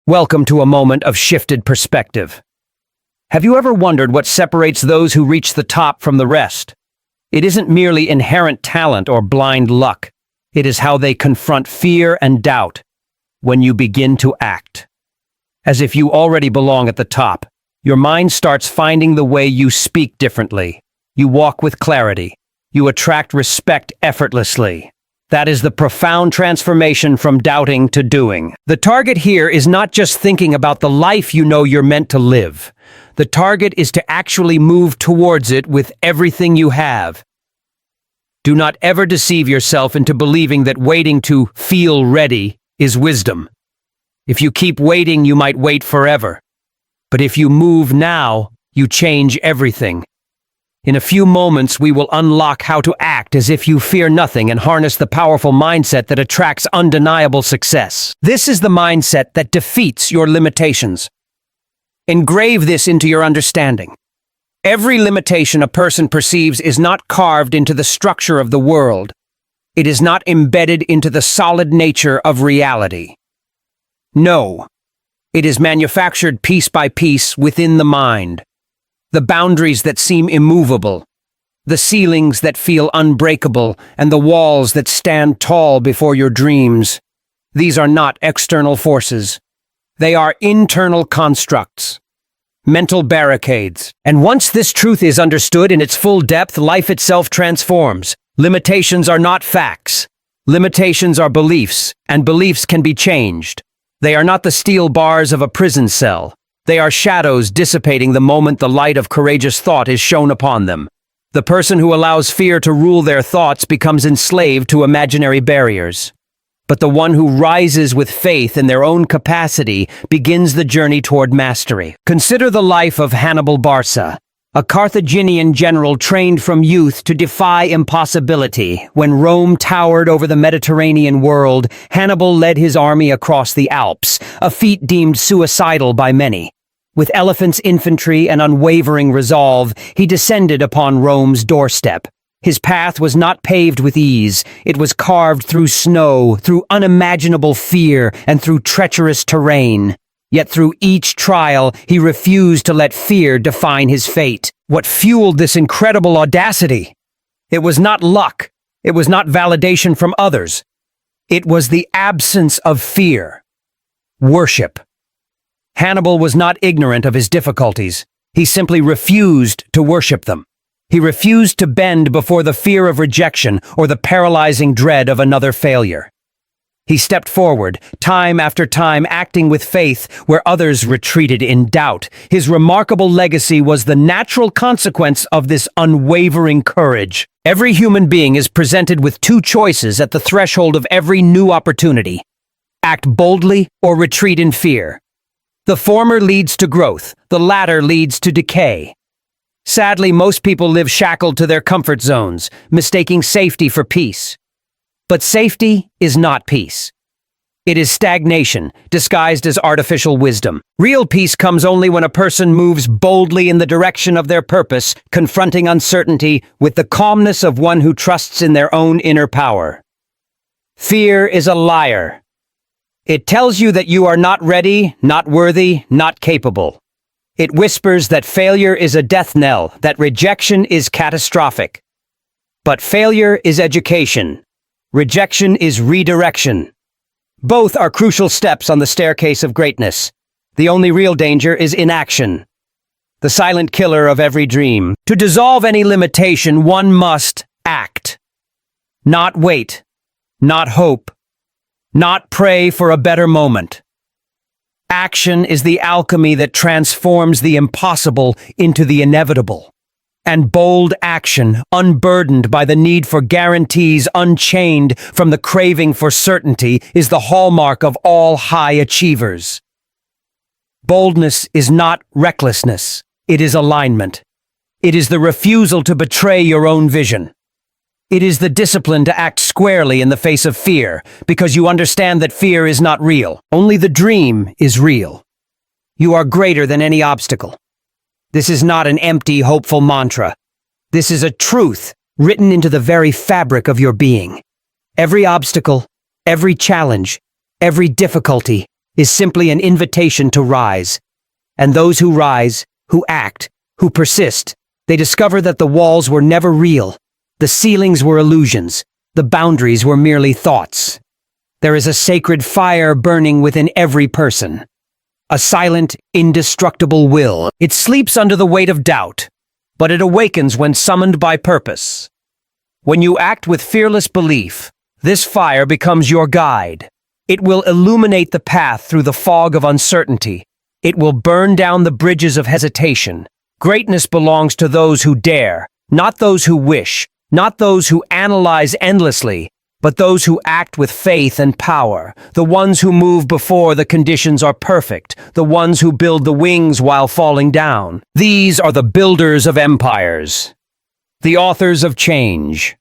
Welcome to a moment of shifted perspective. Have you ever wondered what separates those who reach the top from the rest? It isn't merely inherent talent or blind luck. It is how they confront fear and doubt when you begin to act. As if you already belong at the top, your mind starts finding the way you speak differently. You walk with clarity. You attract respect effortlessly. That is the profound transformation from doubting to doing. The target here is not just thinking about the life you know you're meant to live. The target is to actually move towards it with everything you have. Do not ever deceive yourself into believing that waiting to feel ready is wisdom. If you keep waiting, you might wait forever. But if you move now, you change everything. In a few moments, we will unlock how to act as if you fear nothing and harness the powerful mindset that attracts undeniable success. This is the mindset that defeats your limitations. Engrave this into your understanding. Every limitation a person perceives is not carved into the structure of the world. It is not embedded into the solid nature of reality. No, it is manufactured piece by piece within the mind. The boundaries that seem immovable, the ceilings that feel unbreakable, and the walls that stand tall before your dreams. These are not external forces. They are internal constructs, mental barricades. And once this truth is understood in its full depth, life itself transforms. Limitations are not facts. Limitations are beliefs, and beliefs can be changed. They are not the steel bars of a prison cell. They are shadows dissipating the moment the light of courageous thought is shone upon them. The person who allows fear to rule their thoughts becomes enslaved to imaginary barriers. But the one who rises with faith in their own capacity begins the journey toward mastery. Consider the life of Hannibal, a Carthaginian general trained from youth to defy impossibility. When Rome towered over the Mediterranean world, Hannibal led his army across the Alps, a feat deemed suicidal by many. With elephants' infantry and unwavering resolve, he descended upon Rome's doorstep. His path was not paved with ease. It was carved through snow, through unimaginable fear, and through treacherous terrain. Yet through each trial, he refused to let fear define his fate. What fueled this incredible audacity? It was not luck. It was not validation from others. It was the absence of fear. Worship. Hannibal was not ignorant of his difficulties. He simply refused to worship them. He refused to bend before the fear of rejection or the paralyzing dread of another failure. He stepped forward, time after time, acting with faith where others retreated in doubt. His remarkable legacy was the natural consequence of this unwavering courage. Every human being is presented with two choices at the threshold of every new opportunity: act boldly or retreat in fear. The former leads to growth, the latter leads to decay. Sadly, most people live shackled to their comfort zones, mistaking safety for peace. But safety is not peace. It is stagnation, disguised as artificial wisdom. Real peace comes only when a person moves boldly in the direction of their purpose, confronting uncertainty with the calmness of one who trusts in their own inner power. Fear is a liar. It tells you that you are not ready, not worthy, not capable. It whispers that failure is a death knell, that rejection is catastrophic. But failure is education. Rejection is redirection. Both are crucial steps on the staircase of greatness. The only real danger is inaction, the silent killer of every dream. To dissolve any limitation, one must act. Not wait, not hope, not pray for a better moment. Action is the alchemy that transforms the impossible into the inevitable. And bold action, unburdened by the need for guarantees, unchained from the craving for certainty, is the hallmark of all high achievers. Boldness is not recklessness, it is alignment. It is the refusal to betray your own vision. It is the discipline to act squarely in the face of fear, because you understand that fear is not real. Only the dream is real. You are greater than any obstacle. This is not an empty, hopeful mantra. This is a truth written into the very fabric of your being. Every obstacle, every challenge, every difficulty is simply an invitation to rise. And those who rise, who act, who persist, they discover that the walls were never real. The ceilings were illusions. The boundaries were merely thoughts. There is a sacred fire burning within every person. A silent, indestructible will. It sleeps under the weight of doubt, but it awakens when summoned by purpose. When you act with fearless belief, this fire becomes your guide. It will illuminate the path through the fog of uncertainty. It will burn down the bridges of hesitation. Greatness belongs to those who dare, not those who wish, not those who analyze endlessly, but those who act with faith and power, the ones who move before the conditions are perfect, the ones who build the wings while falling down. These are the builders of empires, the authors of change.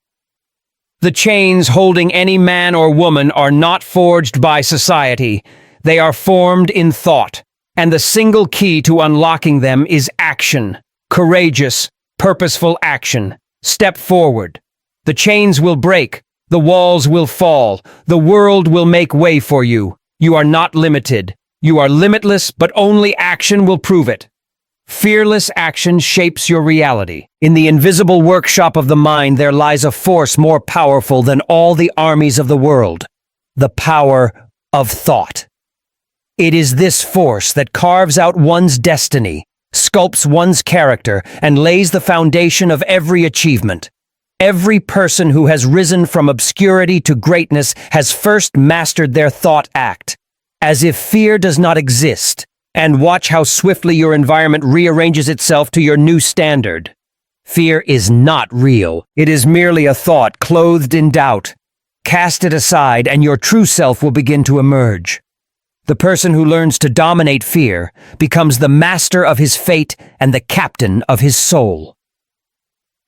The chains holding any man or woman are not forged by society. They are formed in thought, and the single key to unlocking them is action. Courageous, purposeful action. Step forward. The chains will break. The walls will fall. The world will make way for you. You are not limited. You are limitless, but only action will prove it. Fearless action shapes your reality. In the invisible workshop of the mind, there lies a force more powerful than all the armies of the world. The power of thought. It is this force that carves out one's destiny, sculpts one's character, and lays the foundation of every achievement. Every person who has risen from obscurity to greatness has first mastered their thought act, as if fear does not exist, and watch how swiftly your environment rearranges itself to your new standard. Fear is not real. It is merely a thought clothed in doubt. Cast it aside and your true self will begin to emerge. The person who learns to dominate fear becomes the master of his fate and the captain of his soul.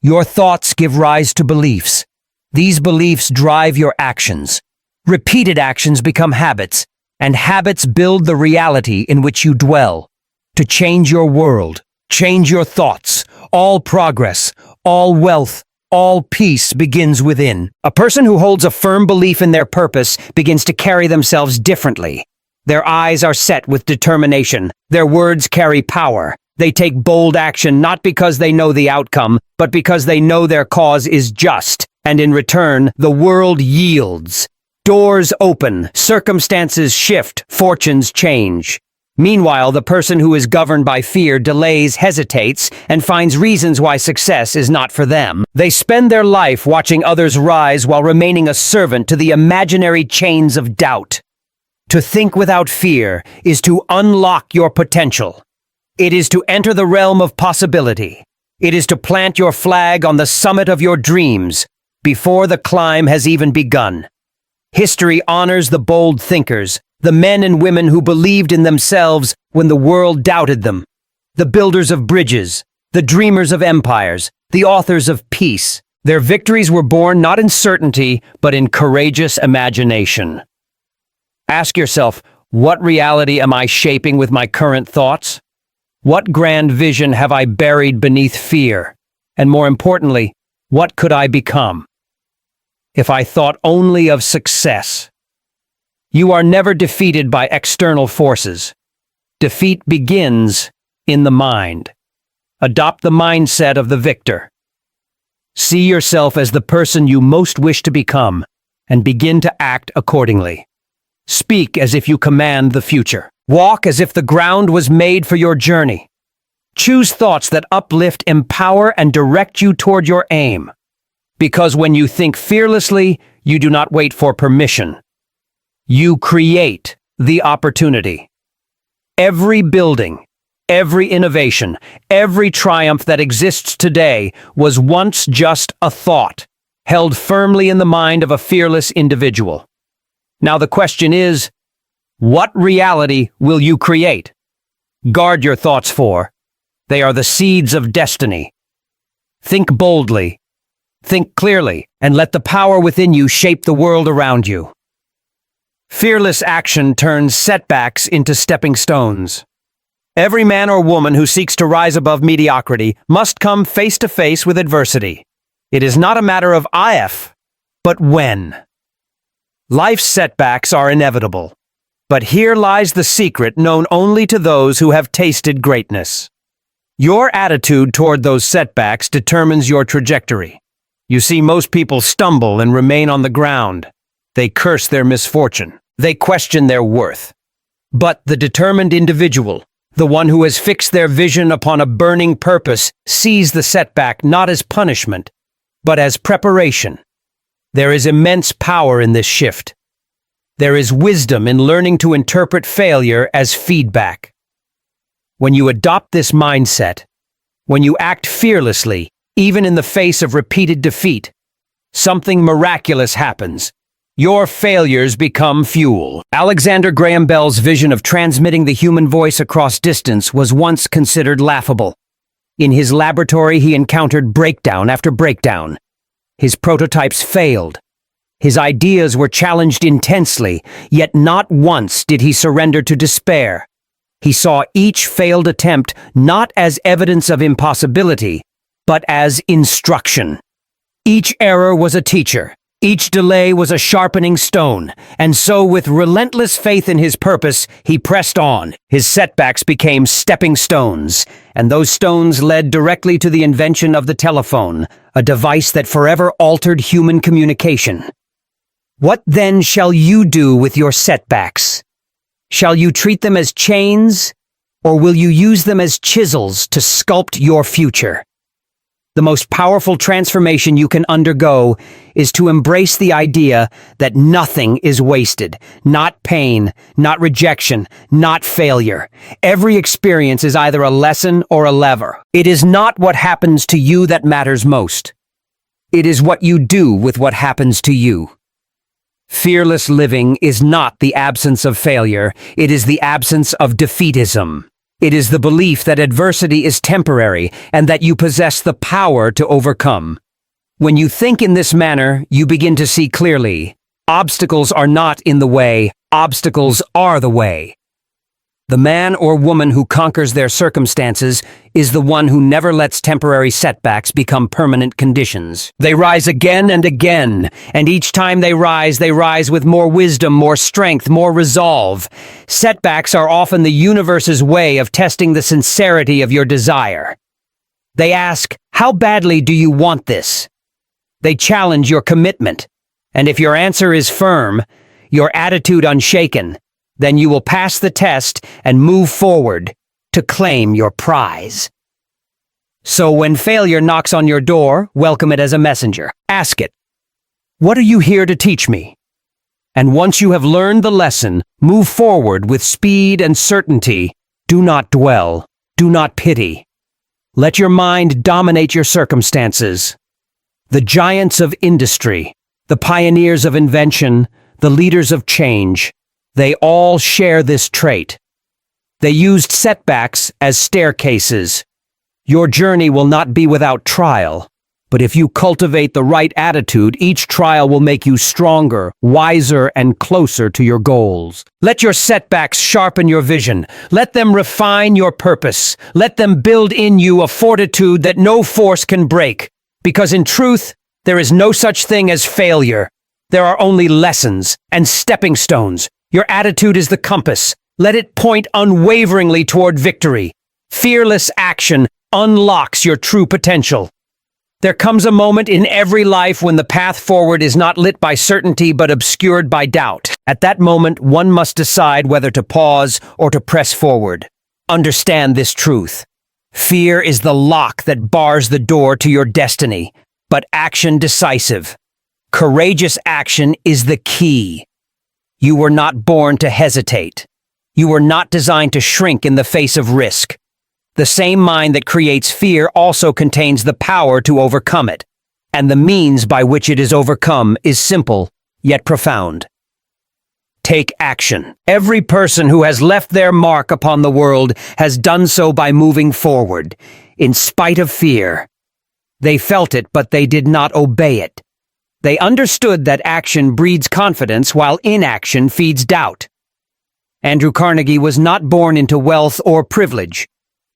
Your thoughts give rise to beliefs. These beliefs drive your actions. Repeated actions become habits, and habits build the reality in which you dwell. To change your world, change your thoughts. All progress, all wealth, all peace begins within. A person who holds a firm belief in their purpose begins to carry themselves differently. Their eyes are set with determination. Their words carry power. They take bold action not because they know the outcome, but because they know their cause is just. And in return, the world yields. Doors open, circumstances shift, fortunes change. Meanwhile, the person who is governed by fear delays, hesitates, and finds reasons why success is not for them. They spend their life watching others rise while remaining a servant to the imaginary chains of doubt. To think without fear is to unlock your potential. It is to enter the realm of possibility. It is to plant your flag on the summit of your dreams before the climb has even begun. History honors the bold thinkers, the men and women who believed in themselves when the world doubted them, the builders of bridges, the dreamers of empires, the authors of peace. Their victories were born not in certainty, but in courageous imagination. Ask yourself, what reality am I shaping with my current thoughts? What grand vision have I buried beneath fear? And more importantly, what could I become if I thought only of success? You are never defeated by external forces. Defeat begins in the mind. Adopt the mindset of the victor. See yourself as the person you most wish to become, and begin to act accordingly. Speak as if you command the future. Walk as if the ground was made for your journey. Choose thoughts that uplift, empower, and direct you toward your aim. Because when you think fearlessly, you do not wait for permission. You create the opportunity. Every building, every innovation, every triumph that exists today was once just a thought, held firmly in the mind of a fearless individual. Now the question is, what reality will you create? Guard your thoughts, for they are the seeds of destiny. Think boldly, think clearly, and let the power within you shape the world around you. Fearless action turns setbacks into stepping stones. Every man or woman who seeks to rise above mediocrity must come face to face with adversity. It is not a matter of if, but when. Life's setbacks are inevitable. But here lies the secret known only to those who have tasted greatness. Your attitude toward those setbacks determines your trajectory. You see, most people stumble and remain on the ground. They curse their misfortune. They question their worth. But the determined individual, the one who has fixed their vision upon a burning purpose, sees the setback not as punishment, but as preparation. There is immense power in this shift. There is wisdom in learning to interpret failure as feedback. When you adopt this mindset, when you act fearlessly, even in the face of repeated defeat, something miraculous happens. Your failures become fuel. Alexander Graham Bell's vision of transmitting the human voice across distance was once considered laughable. In his laboratory, he encountered breakdown after breakdown. His prototypes failed. His ideas were challenged intensely, yet not once did he surrender to despair. He saw each failed attempt not as evidence of impossibility, but as instruction. Each error was a teacher. Each delay was a sharpening stone, and so with relentless faith in his purpose, he pressed on. His setbacks became stepping stones, and those stones led directly to the invention of the telephone, a device that forever altered human communication. What then shall you do with your setbacks? Shall you treat them as chains, or will you use them as chisels to sculpt your future? The most powerful transformation you can undergo is to embrace the idea that nothing is wasted, not pain, not rejection, not failure. Every experience is either a lesson or a lever. It is not what happens to you that matters most. It is what you do with what happens to you. Fearless living is not the absence of failure, it is the absence of defeatism. It is the belief that adversity is temporary and that you possess the power to overcome. When you think in this manner, you begin to see clearly. Obstacles are not in the way, obstacles are the way. The man or woman who conquers their circumstances is the one who never lets temporary setbacks become permanent conditions. They rise again and again, and each time they rise with more wisdom, more strength, more resolve. Setbacks are often the universe's way of testing the sincerity of your desire. They ask, how badly do you want this? They challenge your commitment, and if your answer is firm, your attitude unshaken, then you will pass the test and move forward to claim your prize. So when failure knocks on your door, welcome it as a messenger. Ask it, what are you here to teach me? And once you have learned the lesson, move forward with speed and certainty. Do not dwell. Do not pity. Let your mind dominate your circumstances. The giants of industry, the pioneers of invention, the leaders of change, they all share this trait. They used setbacks as staircases. Your journey will not be without trial, but if you cultivate the right attitude, each trial will make you stronger, wiser, and closer to your goals. Let your setbacks sharpen your vision. Let them refine your purpose. Let them build in you a fortitude that no force can break. Because in truth, there is no such thing as failure. There are only lessons and stepping stones. Your attitude is the compass. Let it point unwaveringly toward victory. Fearless action unlocks your true potential. There comes a moment in every life when the path forward is not lit by certainty but obscured by doubt. At that moment, one must decide whether to pause or to press forward. Understand this truth. Fear is the lock that bars the door to your destiny, but action decisive. Courageous action is the key. You were not born to hesitate. You were not designed to shrink in the face of risk. The same mind that creates fear also contains the power to overcome it, and the means by which it is overcome is simple, yet profound. Take action. Every person who has left their mark upon the world has done so by moving forward, in spite of fear. They felt it, but they did not obey it. They understood that action breeds confidence while inaction feeds doubt. Andrew Carnegie was not born into wealth or privilege.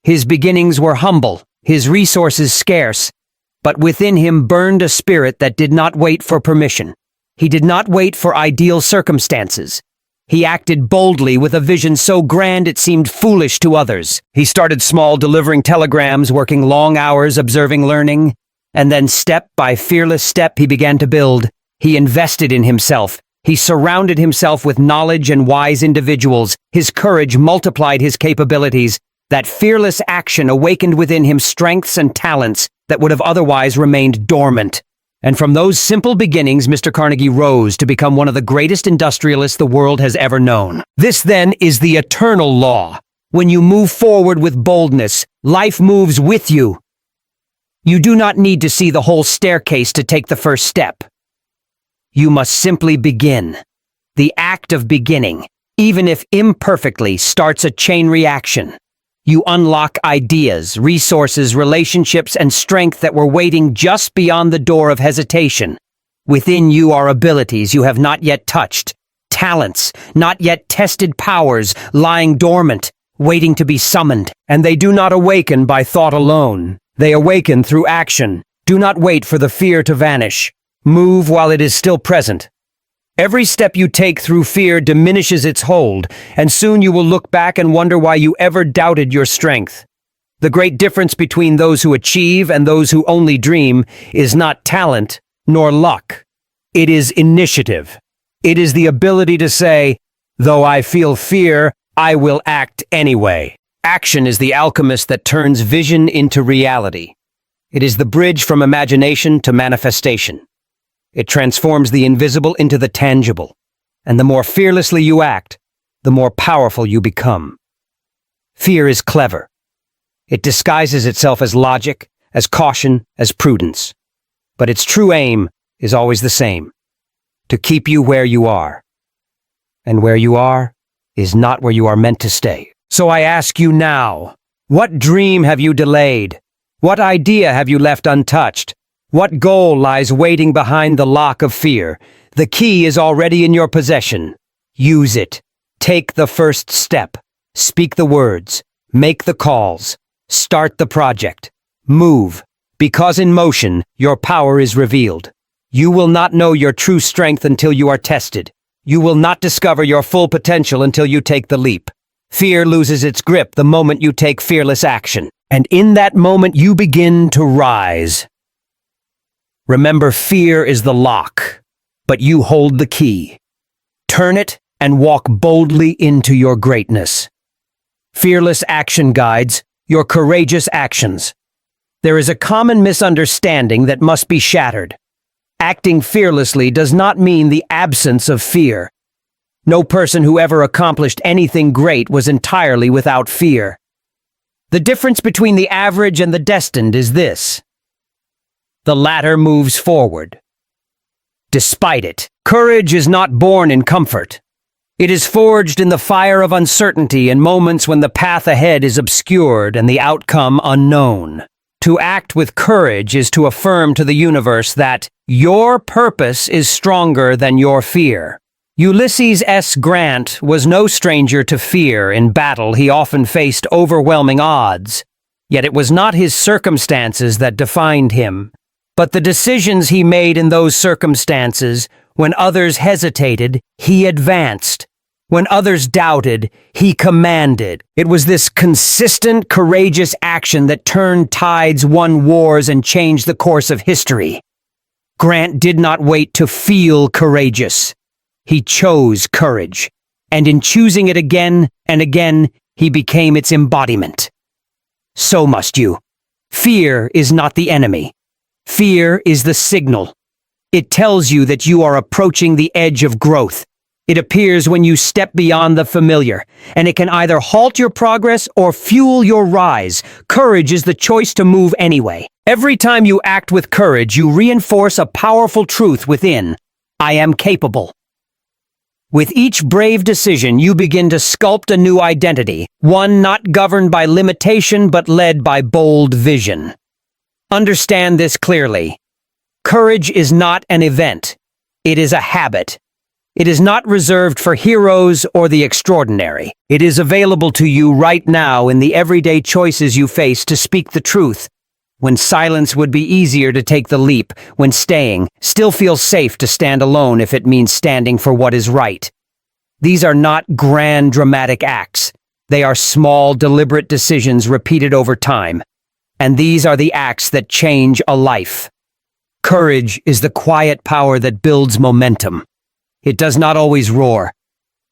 His beginnings were humble, his resources scarce, but within him burned a spirit that did not wait for permission. He did not wait for ideal circumstances. He acted boldly with a vision so grand it seemed foolish to others. He started small, delivering telegrams, working long hours, observing, learning. And then step by fearless step he began to build. He invested in himself. He surrounded himself with knowledge and wise individuals. His courage multiplied his capabilities. That fearless action awakened within him strengths and talents that would have otherwise remained dormant. And from those simple beginnings, Mr. Carnegie rose to become one of the greatest industrialists the world has ever known. This, then, is the eternal law. When you move forward with boldness, life moves with you. You do not need to see the whole staircase to take the first step. You must simply begin. The act of beginning, even if imperfectly, starts a chain reaction. You unlock ideas, resources, relationships, and strength that were waiting just beyond the door of hesitation. Within you are abilities you have not yet touched, talents, not yet tested powers lying dormant, waiting to be summoned. And they do not awaken by thought alone. They awaken through action. Do not wait for the fear to vanish. Move while it is still present. Every step you take through fear diminishes its hold, and soon you will look back and wonder why you ever doubted your strength. The great difference between those who achieve and those who only dream is not talent nor luck. It is initiative. It is the ability to say, though I feel fear, I will act anyway. Action is the alchemist that turns vision into reality. It is the bridge from imagination to manifestation. It transforms the invisible into the tangible. And the more fearlessly you act, the more powerful you become. Fear is clever. It disguises itself as logic, as caution, as prudence. But its true aim is always the same: to keep you where you are. And where you are is not where you are meant to stay. So I ask you now, what dream have you delayed? What idea have you left untouched? What goal lies waiting behind the lock of fear? The key is already in your possession. Use it. Take the first step. Speak the words. Make the calls. Start the project. Move. Because in motion, your power is revealed. You will not know your true strength until you are tested. You will not discover your full potential until you take the leap. Fear loses its grip the moment you take fearless action. And in that moment, you begin to rise. Remember, fear is the lock, but you hold the key. Turn it and walk boldly into your greatness. Fearless action guides your courageous actions. There is a common misunderstanding that must be shattered. Acting fearlessly does not mean the absence of fear. No person who ever accomplished anything great was entirely without fear. The difference between the average and the destined is this: the latter moves forward. Despite it, courage is not born in comfort. It is forged in the fire of uncertainty in moments when the path ahead is obscured and the outcome unknown. To act with courage is to affirm to the universe that your purpose is stronger than your fear. Ulysses S. Grant was no stranger to fear. In battle, he often faced overwhelming odds. Yet it was not his circumstances that defined him, but the decisions he made in those circumstances. When others hesitated, he advanced. When others doubted, he commanded. It was this consistent, courageous action that turned tides, won wars, and changed the course of history. Grant did not wait to feel courageous. He chose courage, and in choosing it again and again, he became its embodiment. So must you. Fear is not the enemy. Fear is the signal. It tells you that you are approaching the edge of growth. It appears when you step beyond the familiar, and it can either halt your progress or fuel your rise. Courage is the choice to move anyway. Every time you act with courage, you reinforce a powerful truth within: I am capable. With each brave decision, you begin to sculpt a new identity, one not governed by limitation but led by bold vision. Understand this clearly. Courage is not an event. It is a habit. It is not reserved for heroes or the extraordinary. It is available to you right now in the everyday choices you face to speak the truth. When silence would be easier to take the leap, when staying still feels safe to stand alone if it means standing for what is right. These are not grand dramatic acts. They are small, deliberate decisions repeated over time. And these are the acts that change a life. Courage is the quiet power that builds momentum. It does not always roar.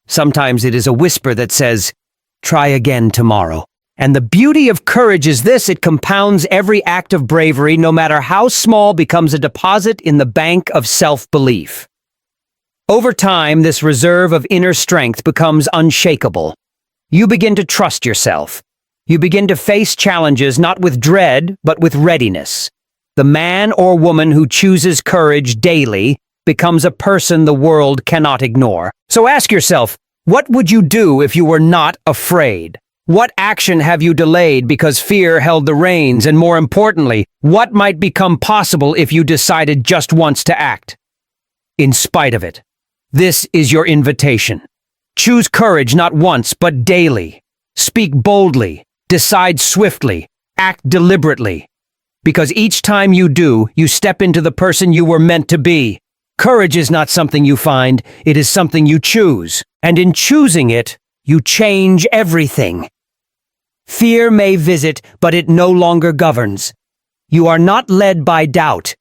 Sometimes it is a whisper that says, "Try again tomorrow." And the beauty of courage is this: it compounds every act of bravery, no matter how small, becomes a deposit in the bank of self-belief. Over time, this reserve of inner strength becomes unshakable. You begin to trust yourself. You begin to face challenges not with dread, but with readiness. The man or woman who chooses courage daily becomes a person the world cannot ignore. So ask yourself, what would you do if you were not afraid? What action have you delayed because fear held the reins? And more importantly, what might become possible if you decided just once to act? In spite of it, this is your invitation. Choose courage not once, but daily. Speak boldly, decide swiftly, act deliberately. Because each time you do, you step into the person you were meant to be. Courage is not something you find, it is something you choose. And in choosing it, you change everything. Fear may visit, but it no longer governs. You are not led by doubt.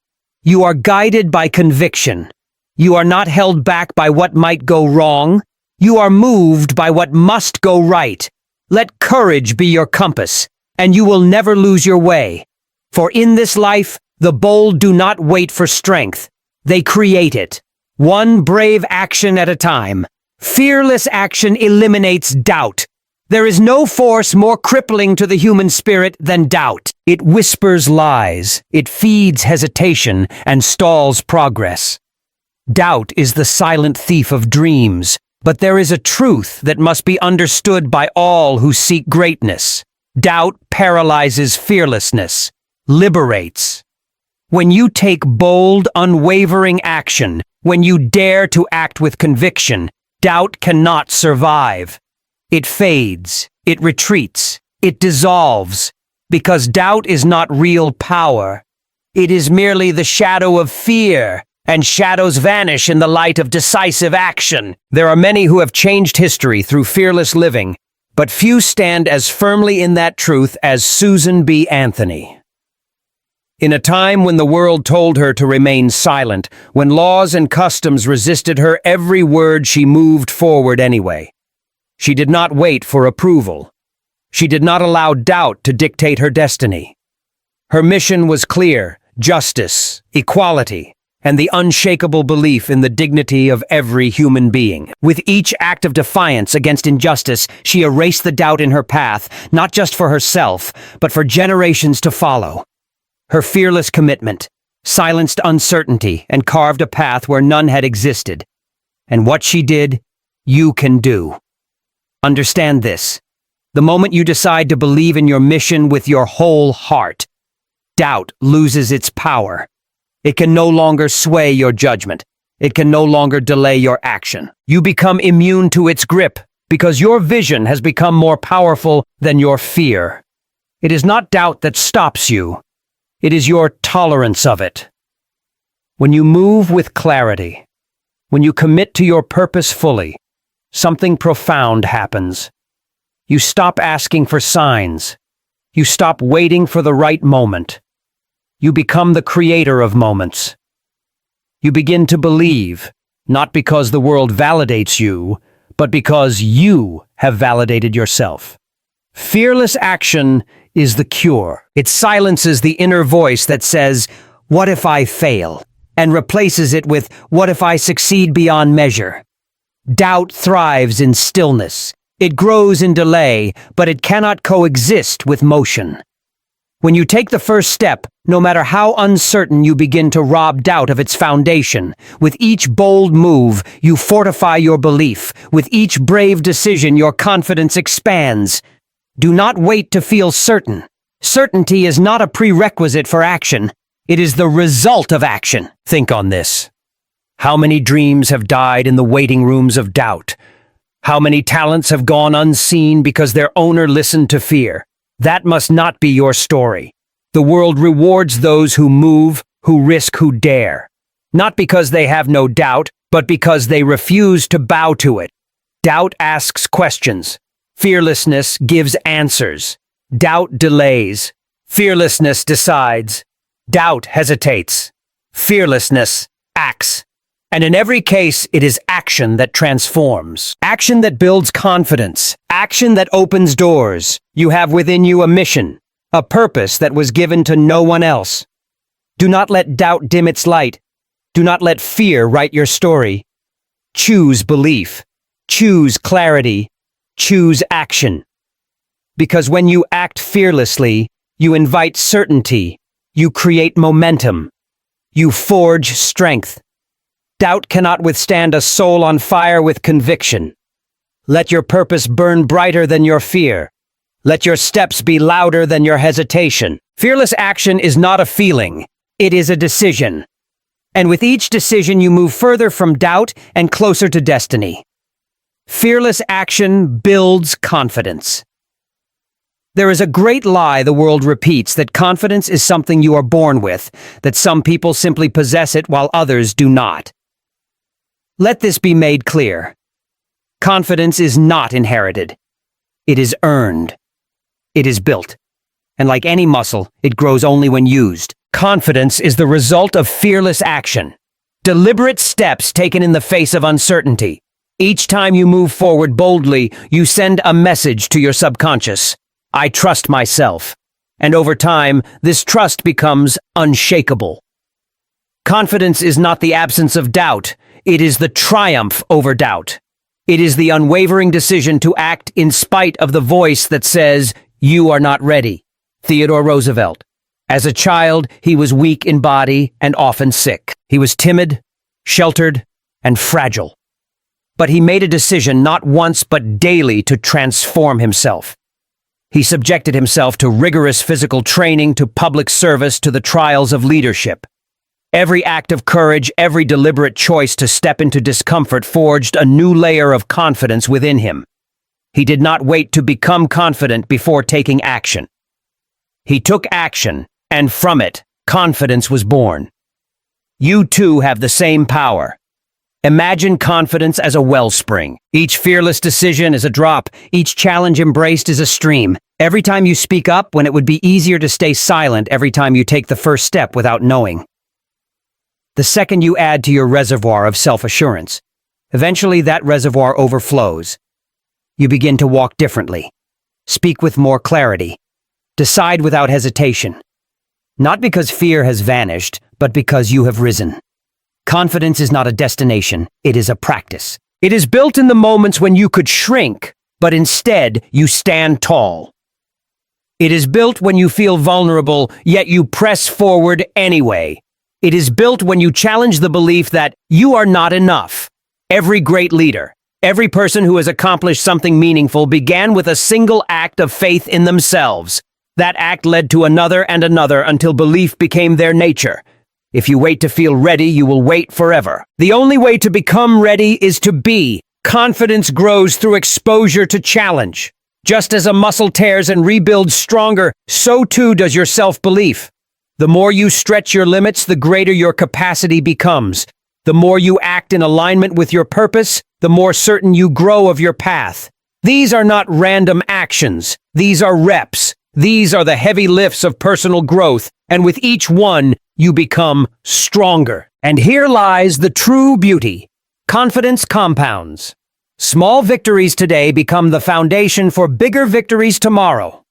You are guided by conviction. You are not held back by what might go wrong. You are moved by what must go right. Let courage be your compass, and you will never lose your way. For in this life, the bold do not wait for strength. They create it, one brave action at a time. Fearless action eliminates doubt. There is no force more crippling to the human spirit than doubt. It whispers lies, it feeds hesitation, and stalls progress. Doubt is the silent thief of dreams, but there is a truth that must be understood by all who seek greatness. Doubt paralyzes fearlessness, liberates. When you take bold, unwavering action, when you dare to act with conviction, doubt cannot survive. It fades, it retreats, it dissolves, because doubt is not real power. It is merely the shadow of fear, and shadows vanish in the light of decisive action. There are many who have changed history through fearless living, but few stand as firmly in that truth as Susan B. Anthony. In a time when the world told her to remain silent, when laws and customs resisted her every word, she moved forward anyway. She did not wait for approval. She did not allow doubt to dictate her destiny. Her mission was clear: justice, equality, and the unshakable belief in the dignity of every human being. With each act of defiance against injustice, she erased the doubt in her path, not just for herself, but for generations to follow. Her fearless commitment silenced uncertainty and carved a path where none had existed. And what she did, you can do. Understand this: the moment you decide to believe in your mission with your whole heart, doubt loses its power. It can no longer sway your judgment. It can no longer delay your action. You become immune to its grip because your vision has become more powerful than your fear. It is not doubt that stops you. It is your tolerance of it. When you move with clarity, when you commit to your purpose fully, something profound happens. You stop asking for signs. You stop waiting for the right moment. You become the creator of moments. You begin to believe, not because the world validates you, but because you have validated yourself. Fearless action is the cure. It silences the inner voice that says, "What if I fail?" and replaces it with, "What if I succeed beyond measure?" Doubt thrives in stillness. It grows in delay, but it cannot coexist with motion. When you take the first step, no matter how uncertain, you begin to rob doubt of its foundation. With each bold move, you fortify your belief. With each brave decision, your confidence expands. Do not wait to feel certain. Certainty is not a prerequisite for action. It is the result of action. Think on this. How many dreams have died in the waiting rooms of doubt? How many talents have gone unseen because their owner listened to fear? That must not be your story. The world rewards those who move, who risk, who dare. Not because they have no doubt, but because they refuse to bow to it. Doubt asks questions. Fearlessness gives answers. Doubt delays. Fearlessness decides. Doubt hesitates. Fearlessness acts. And in every case, it is action that transforms. Action that builds confidence. Action that opens doors. You have within you a mission, a purpose that was given to no one else. Do not let doubt dim its light. Do not let fear write your story. Choose belief. Choose clarity. Choose action. Because when you act fearlessly, you invite certainty. You create momentum. You forge strength. Doubt cannot withstand a soul on fire with conviction. Let your purpose burn brighter than your fear. Let your steps be louder than your hesitation. Fearless action is not a feeling. It is a decision. And with each decision you move further from doubt and closer to destiny. Fearless action builds confidence. There is a great lie the world repeats that confidence is something you are born with, that some people simply possess it while others do not. Let this be made clear. Confidence is not inherited. It is earned. It is built. And like any muscle, it grows only when used. Confidence is the result of fearless action. Deliberate steps taken in the face of uncertainty. Each time you move forward boldly, you send a message to your subconscious. I trust myself. And over time, this trust becomes unshakable. Confidence is not the absence of doubt. It is the triumph over doubt. It is the unwavering decision to act in spite of the voice that says, "You are not ready." Theodore Roosevelt. As a child, he was weak in body and often sick. He was timid, sheltered, and fragile. But he made a decision not once but daily to transform himself. He subjected himself to rigorous physical training, to public service, to the trials of leadership. Every act of courage, every deliberate choice to step into discomfort forged a new layer of confidence within him. He did not wait to become confident before taking action. He took action, and from it, confidence was born. You too have the same power. Imagine confidence as a wellspring. Each fearless decision is a drop. Each challenge embraced is a stream. Every time you speak up when it would be easier to stay silent, every time you take the first step without knowing. The second you add to your reservoir of self-assurance, eventually that reservoir overflows. You begin to walk differently, speak with more clarity, decide without hesitation. Not because fear has vanished, but because you have risen. Confidence is not a destination, it is a practice. It is built in the moments when you could shrink, but instead you stand tall. It is built when you feel vulnerable, yet you press forward anyway. It is built when you challenge the belief that you are not enough. Every great leader, every person who has accomplished something meaningful began with a single act of faith in themselves. That act led to another and another until belief became their nature. If you wait to feel ready, you will wait forever. The only way to become ready is to be. Confidence grows through exposure to challenge. Just as a muscle tears and rebuilds stronger, so too does your self-belief. The more you stretch your limits, the greater your capacity becomes. The more you act in alignment with your purpose, the more certain you grow of your path. These are not random actions. These are reps. These are the heavy lifts of personal growth, and with each one, you become stronger. And here lies the true beauty. Confidence compounds. Small victories today become the foundation for bigger victories tomorrow.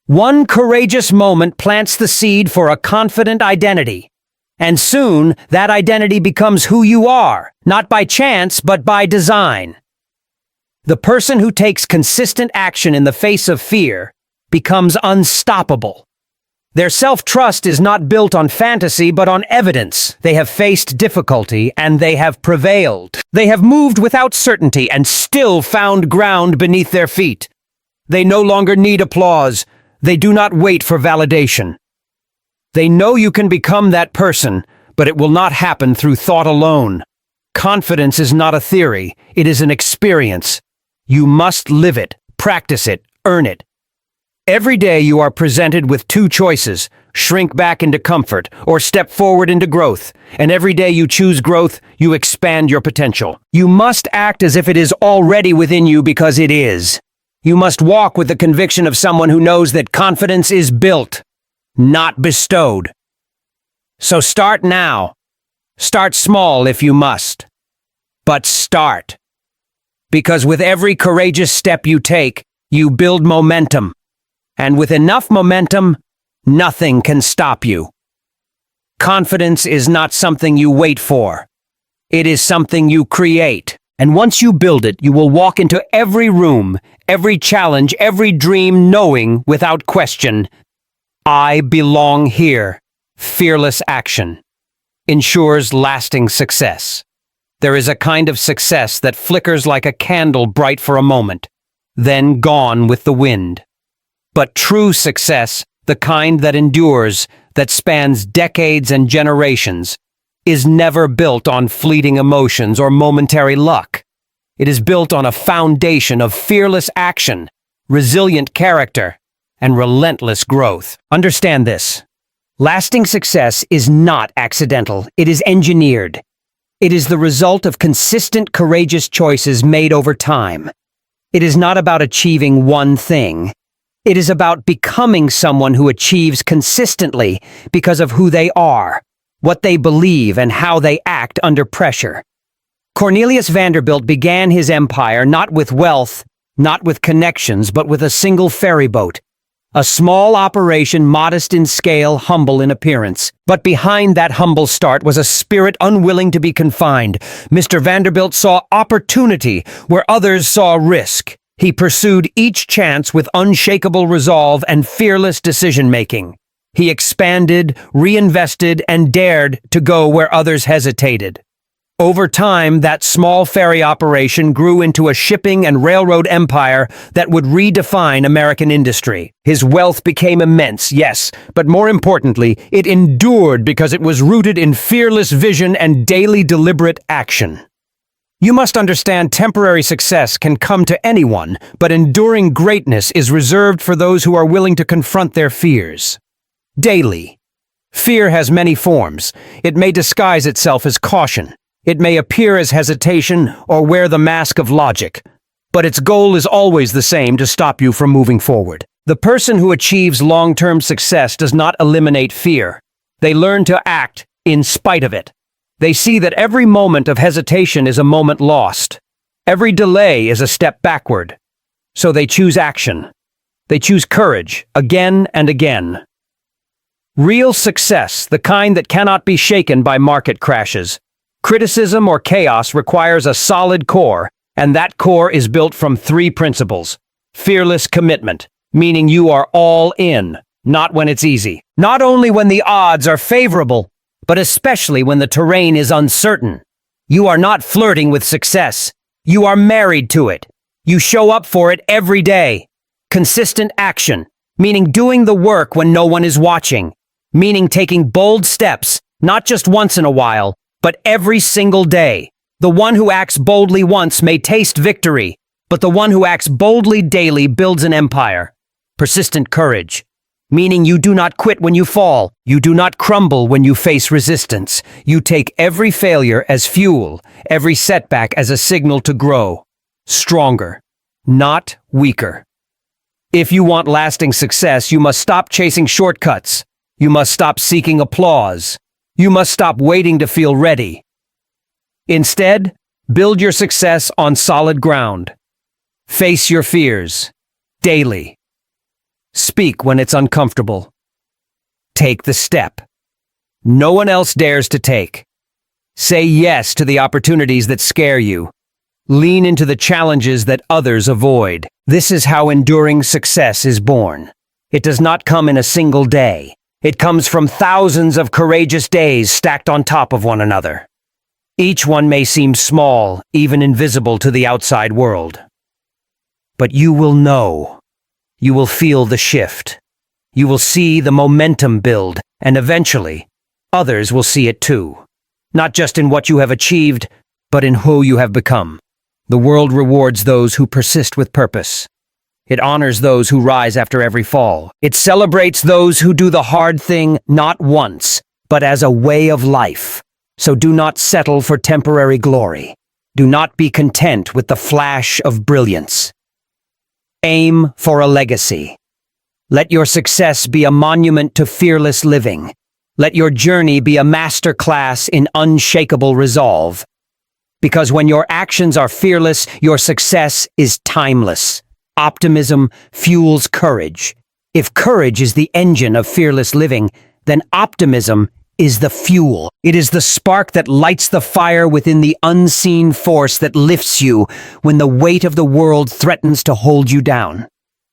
One courageous moment plants the seed for a confident identity. And soon, that identity becomes who you are, not by chance, but by design. The person who takes consistent action in the face of fear becomes unstoppable. Their self-trust is not built on fantasy, but on evidence. They have faced difficulty, and they have prevailed. They have moved without certainty and still found ground beneath their feet. They no longer need applause. They do not wait for validation. They know you can become that person, but it will not happen through thought alone. Confidence is not a theory. It is an experience. You must live it, practice it, earn it. Every day you are presented with two choices: shrink back into comfort, or step forward into growth. And every day you choose growth, you expand your potential. You must act as if it is already within you because it is. You must walk with the conviction of someone who knows that confidence is built, not bestowed. So start now. Start small if you must. But start. Because with every courageous step you take, you build momentum. And with enough momentum, nothing can stop you. Confidence is not something you wait for. It is something you create. And once you build it, you will walk into every room, every challenge, every dream, knowing without question, I belong here. Fearless action ensures lasting success. There is a kind of success that flickers like a candle bright for a moment, then gone with the wind. But true success, the kind that endures, that spans decades and generations, is never built on fleeting emotions or momentary luck. It is built on a foundation of fearless action, resilient character, and relentless growth. Understand this. Lasting success is not accidental. It is engineered. It is the result of consistent, courageous choices made over time. It is not about achieving one thing. It is about becoming someone who achieves consistently because of who they are, what they believe, and how they act under pressure. Cornelius Vanderbilt began his empire not with wealth, not with connections, but with a single ferry boat. A small operation, modest in scale, humble in appearance. But behind that humble start was a spirit unwilling to be confined. Mr. Vanderbilt saw opportunity where others saw risk. He pursued each chance with unshakable resolve and fearless decision-making. He expanded, reinvested, and dared to go where others hesitated. Over time, that small ferry operation grew into a shipping and railroad empire that would redefine American industry. His wealth became immense, yes, but more importantly, it endured because it was rooted in fearless vision and daily deliberate action. You must understand temporary success can come to anyone, but enduring greatness is reserved for those who are willing to confront their fears. Daily. Fear has many forms. It may disguise itself as caution. It may appear as hesitation or wear the mask of logic. But its goal is always the same: to stop you from moving forward. The person who achieves long-term success does not eliminate fear. They learn to act in spite of it. They see that every moment of hesitation is a moment lost. Every delay is a step backward. So they choose action. They choose courage again and again. Real success, the kind that cannot be shaken by market crashes, criticism, or chaos, requires a solid core, and that core is built from three principles. Fearless commitment, meaning you are all in, not when it's easy. Not only when the odds are favorable, but especially when the terrain is uncertain. You are not flirting with success. You are married to it. You show up for it every day. Consistent action, meaning doing the work when no one is watching, meaning taking bold steps, not just once in a while, but every single day. The one who acts boldly once may taste victory, but the one who acts boldly daily builds an empire. Persistent courage, meaning you do not quit when you fall. You do not crumble when you face resistance. You take every failure as fuel, every setback as a signal to grow. Stronger, not weaker. If you want lasting success, you must stop chasing shortcuts. You must stop seeking applause. You must stop waiting to feel ready. Instead, build your success on solid ground. Face your fears daily. Speak when it's uncomfortable. Take the step no one else dares to take. Say yes to the opportunities that scare you. Lean into the challenges that others avoid. This is how enduring success is born. It does not come in a single day. It comes from thousands of courageous days stacked on top of one another. Each one may seem small, even invisible to the outside world. But you will know. You will feel the shift. You will see the momentum build, and eventually, others will see it too. Not just in what you have achieved, but in who you have become. The world rewards those who persist with purpose. It honors those who rise after every fall. It celebrates those who do the hard thing not once, but as a way of life. So do not settle for temporary glory. Do not be content with the flash of brilliance. Aim for a legacy. Let your success be a monument to fearless living. Let your journey be a masterclass in unshakable resolve. Because when your actions are fearless, your success is timeless. Optimism fuels courage. If courage is the engine of fearless living, then optimism is the fuel. It is the spark that lights the fire within the unseen force that lifts you when the weight of the world threatens to hold you down.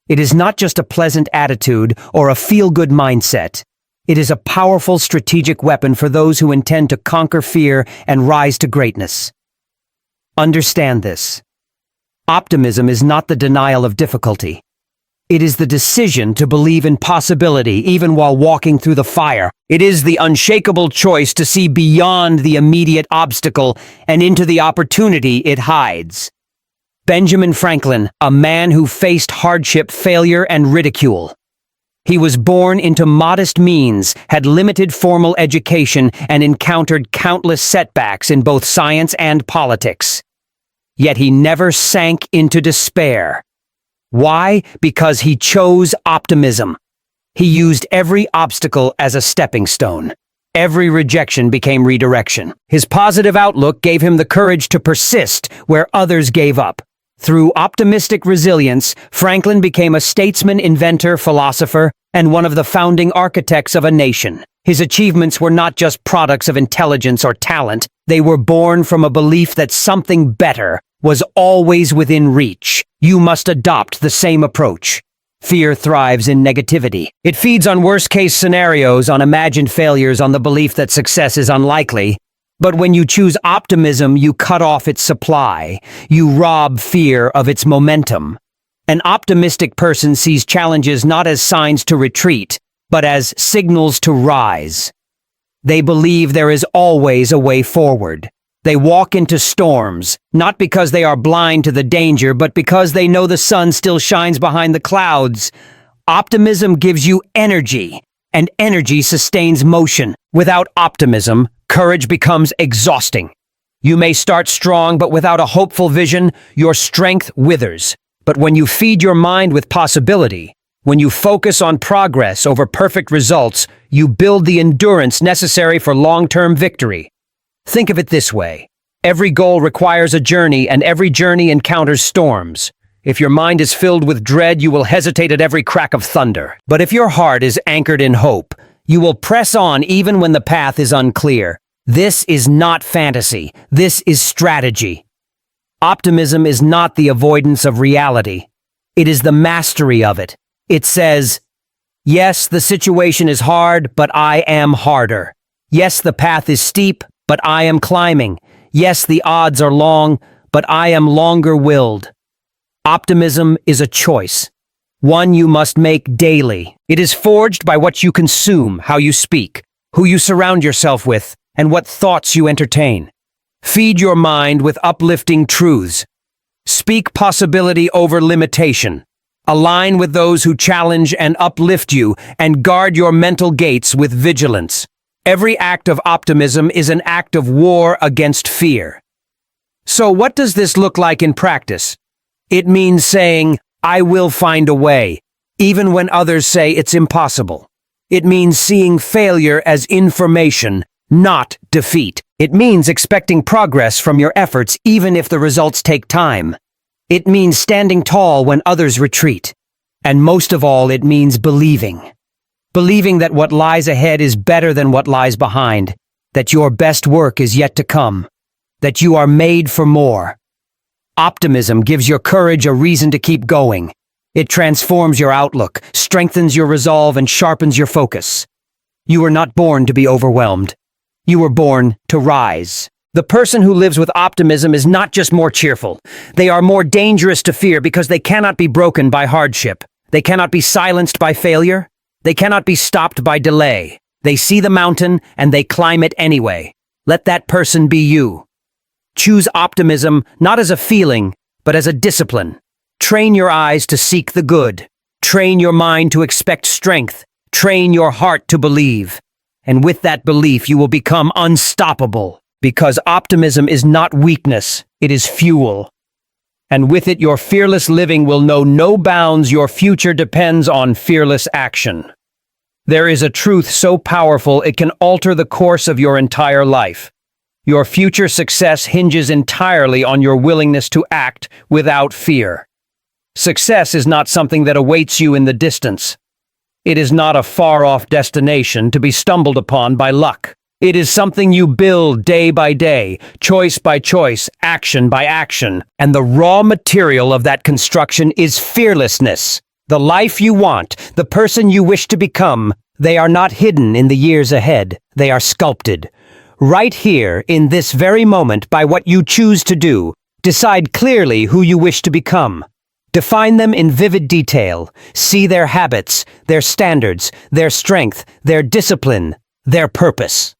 It is not just a pleasant attitude or a feel-good mindset. It is a powerful strategic weapon for those who intend to conquer fear and rise to greatness. Understand this. Optimism is not the denial of difficulty. It is the decision to believe in possibility even while walking through the fire. It is the unshakable choice to see beyond the immediate obstacle and into the opportunity it hides. Benjamin Franklin, a man who faced hardship, failure, and ridicule. He was born into modest means, had limited formal education, and encountered countless setbacks in both science and politics. Yet he never sank into despair. Why? Because he chose optimism. He used every obstacle as a stepping stone. Every rejection became redirection. His positive outlook gave him the courage to persist where others gave up. Through optimistic resilience, Franklin became a statesman, inventor, philosopher, and one of the founding architects of a nation. His achievements were not just products of intelligence or talent. They were born from a belief that something better was always within reach. You must adopt the same approach. Fear thrives in negativity. It feeds on worst-case scenarios, on imagined failures, on the belief that success is unlikely. But when you choose optimism, you cut off its supply. You rob fear of its momentum. An optimistic person sees challenges not as signs to retreat, but as signals to rise. They believe there is always a way forward. They walk into storms, not because they are blind to the danger, but because they know the sun still shines behind the clouds. Optimism gives you energy, and energy sustains motion. Without optimism, courage becomes exhausting. You may start strong, but without a hopeful vision, your strength withers. But when you feed your mind with possibility, when you focus on progress over perfect results, you build the endurance necessary for long-term victory. Think of it this way. Every goal requires a journey, and every journey encounters storms. If your mind is filled with dread, you will hesitate at every crack of thunder. But if your heart is anchored in hope, you will press on even when the path is unclear. This is not fantasy. This is strategy. Optimism is not the avoidance of reality. It is the mastery of it. It says, yes, the situation is hard, but I am harder. Yes, the path is steep, but I am climbing. Yes, the odds are long, but I am longer-willed. Optimism is a choice, one you must make daily. It is forged by what you consume, how you speak, who you surround yourself with, and what thoughts you entertain. Feed your mind with uplifting truths. Speak possibility over limitation. Align with those who challenge and uplift you, and guard your mental gates with vigilance. Every act of optimism is an act of war against fear. So what does this look like in practice? It means saying, I will find a way, even when others say it's impossible. It means seeing failure as information, not defeat. It means expecting progress from your efforts even if the results take time. It means standing tall when others retreat. And most of all, it means believing. Believing that what lies ahead is better than what lies behind, that your best work is yet to come, that you are made for more. Optimism gives your courage a reason to keep going. It transforms your outlook, strengthens your resolve, and sharpens your focus. You were not born to be overwhelmed. You were born to rise. The person who lives with optimism is not just more cheerful. They are more dangerous to fear because they cannot be broken by hardship. They cannot be silenced by failure. They cannot be stopped by delay. They see the mountain and they climb it anyway. Let that person be you. Choose optimism not as a feeling, but as a discipline. Train your eyes to seek the good. Train your mind to expect strength. Train your heart to believe. And with that belief, you will become unstoppable. Because optimism is not weakness, it is fuel. And with it, your fearless living will know no bounds. Your future depends on fearless action. There is a truth so powerful it can alter the course of your entire life. Your future success hinges entirely on your willingness to act without fear. Success is not something that awaits you in the distance. It is not a far-off destination to be stumbled upon by luck. It is something you build day by day, choice by choice, action by action. And the raw material of that construction is fearlessness. The life you want, the person you wish to become, they are not hidden in the years ahead. They are sculpted. Right here, in this very moment, by what you choose to do. Decide clearly who you wish to become. Define them in vivid detail. See their habits, their standards, their strength, their discipline, their purpose.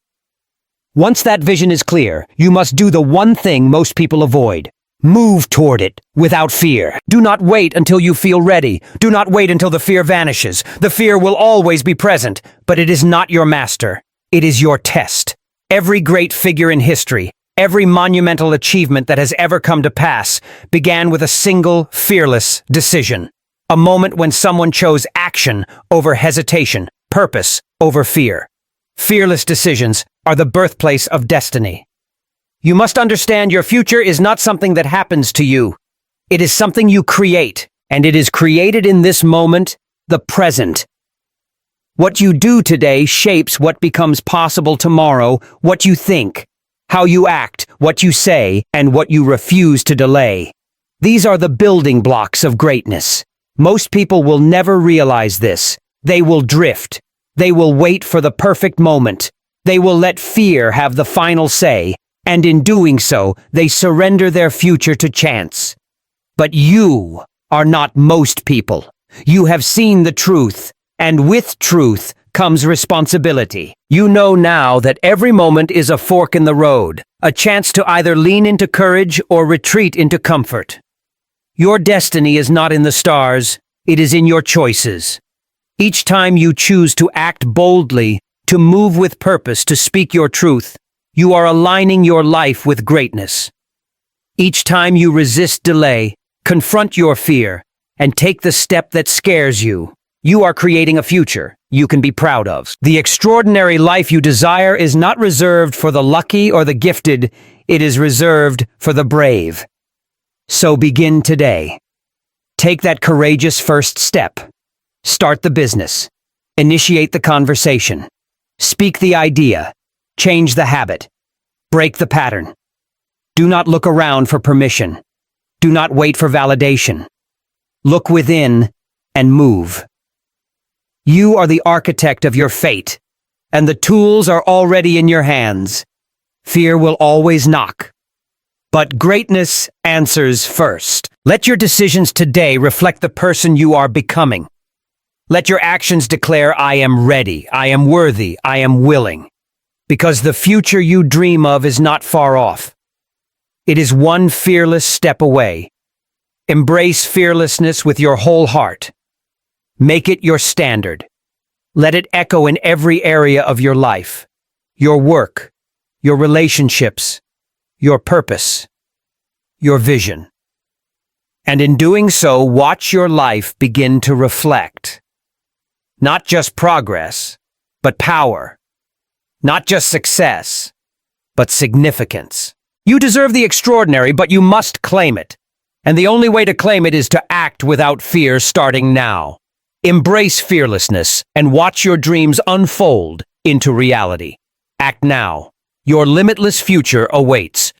Once that vision is clear, you must do the one thing most people avoid. Move toward it, without fear. Do not wait until you feel ready. Do not wait until the fear vanishes. The fear will always be present, but it is not your master. It is your test. Every great figure in history, every monumental achievement that has ever come to pass, began with a single, fearless decision. A moment when someone chose action over hesitation, purpose over fear. Fearless decisions are the birthplace of destiny. You must understand your future is not something that happens to you. It is something you create, and it is created in this moment, the present. What you do today shapes what becomes possible tomorrow, what you think, how you act, what you say, and what you refuse to delay. These are the building blocks of greatness. Most people will never realize this. They will drift. They will wait for the perfect moment. They will let fear have the final say, and in doing so, they surrender their future to chance. But you are not most people. You have seen the truth, and with truth comes responsibility. You know now that every moment is a fork in the road, a chance to either lean into courage or retreat into comfort. Your destiny is not in the stars, it is in your choices. Each time you choose to act boldly, to move with purpose, to speak your truth, you are aligning your life with greatness. Each time you resist delay, confront your fear, and take the step that scares you, you are creating a future you can be proud of. The extraordinary life you desire is not reserved for the lucky or the gifted, it is reserved for the brave. So begin today. Take that courageous first step. Start the business. Initiate the conversation. Speak the idea. Change the habit. Break the pattern. Do not look around for permission. Do not wait for validation. Look within and move. You are the architect of your fate, and the tools are already in your hands. Fear will always knock. But greatness answers first. Let your decisions today reflect the person you are becoming. Let your actions declare, I am ready, I am worthy, I am willing. Because the future you dream of is not far off. It is one fearless step away. Embrace fearlessness with your whole heart. Make it your standard. Let it echo in every area of your life. Your work, your relationships, your purpose, your vision. And in doing so, watch your life begin to reflect. Not just progress, but power. Not just success, but significance. You deserve the extraordinary, but you must claim it. And the only way to claim it is to act without fear starting now. Embrace fearlessness and watch your dreams unfold into reality. Act now. Your limitless future awaits.